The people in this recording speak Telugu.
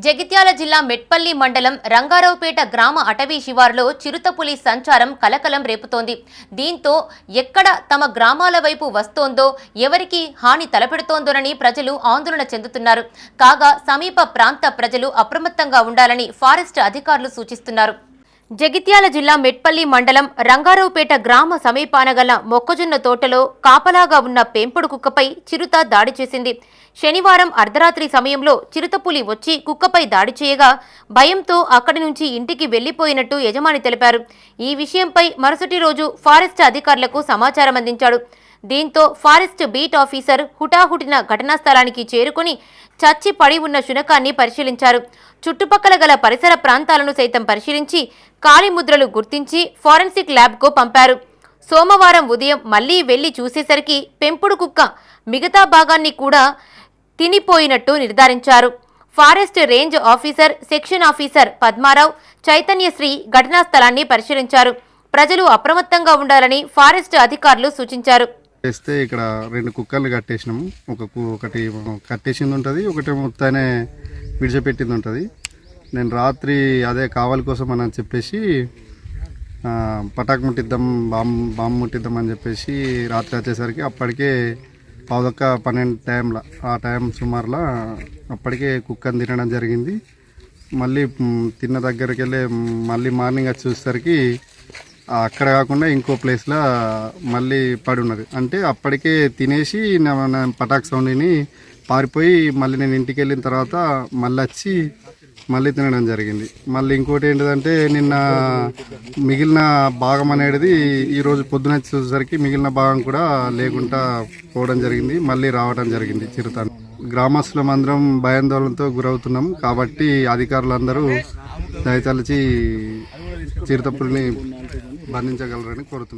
జగిత్యాల జిల్లా మెట్పల్లి మండలం రంగారావుపేట గ్రామ అటవీ శివారులో చిరుతపులి సంచారం కలకలం రేపుతోంది. దీంతో ఎక్కడ తమ గ్రామాల వైపు వస్తోందో, ఎవరికి హాని తలపెడుతోందోనని ప్రజలు ఆందోళన చెందుతున్నారు. కాగా సమీప ప్రాంత ప్రజలు అప్రమత్తంగా ఉండాలని ఫారెస్ట్ అధికారులు సూచిస్తున్నారు. జగిత్యాల జిల్లా మెట్పల్లి మండలం రంగారావుపేట గ్రామ సమీపాన గల మొక్కజొన్న తోటలో కాపలాగా ఉన్న పెంపుడు కుక్కపై చిరుత దాడి చేసింది. శనివారం అర్ధరాత్రి సమయంలో చిరుతపులి వచ్చి కుక్కపై దాడి చేయగా భయంతో అక్కడి నుంచి ఇంటికి వెళ్లిపోయినట్టు యజమాని తెలిపారు. ఈ విషయంపై మరుసటి రోజు ఫారెస్ట్ అధికారులకు సమాచారం అందించాడు. దీంతో ఫారెస్ట్ బీట్ ఆఫీసర్ హుటాహుటిన ఘటనా స్థలానికి చేరుకుని చచ్చి పడి ఉన్న శునకాన్ని పరిశీలించారు. చుట్టుపక్కల గల పరిసర ప్రాంతాలను సైతం పరిశీలించి కాలి ముద్రలు గుర్తించి ఫోరెన్సిక్ ల్యాబ్కు పంపారు. సోమవారం ఉదయం మళ్లీ వెళ్లి చూసేసరికి పెంపుడు కుక్క మిగతా భాగాన్ని కూడా తినిపోయినట్టు నిర్ధారించారు. Forest range officer, section officer Padmarao, Chaitanyasri ఘటనా స్థలాన్ని పరిశీలించారు. ప్రజలు అప్రమత్తంగా ఉండాలని ఫారెస్ట్ అధికారులు సూచించారు. ఇక్కడ 2 కుక్కలు కట్టేసినాము. ఒకటి కట్టేసింది ఉంటుంది, ఒకటి మొత్తానే విడిచిపెట్టింది ఉంటుంది. నేను రాత్రి అదే కావాలి కోసం అని చెప్పేసి పటాకు ముట్టిద్దాం, బాంబు ముట్టిద్దాం అని చెప్పేసి రాత్రి వచ్చేసరికి అప్పటికే 11:12 టైంలో, ఆ టైం సుమారులో అప్పటికే కుక్కని తినడం జరిగింది. మళ్ళీ తిన్న దగ్గరికి వెళ్ళి మళ్ళీ మార్నింగ్ వచ్చి చూసేసరికి అక్కడ కాకుండా ఇంకో ప్లేస్లో మళ్ళీ పడి ఉన్నది. అంటే అప్పటికే తినేసి నా పటాక్ సౌండ్ని పారిపోయి మళ్ళీ నేను ఇంటికి వెళ్ళిన తర్వాత మళ్ళీ వచ్చి మళ్ళీ తినడం జరిగింది. మళ్ళీ ఇంకోటి ఏంటిదంటే నిన్న మిగిలిన భాగం అనేది ఈరోజు పొద్దున చూసేసరికి మిగిలిన భాగం కూడా లేకుండా పోవడం జరిగింది, మళ్ళీ రావడం జరిగింది చిరుత. గ్రామస్తులమందరం భయాందోళనతో గురవుతున్నాం. కాబట్టి అధికారులందరూ దయతలచి చిరుతపులిని బంధించగలరని కోరుతున్నాం.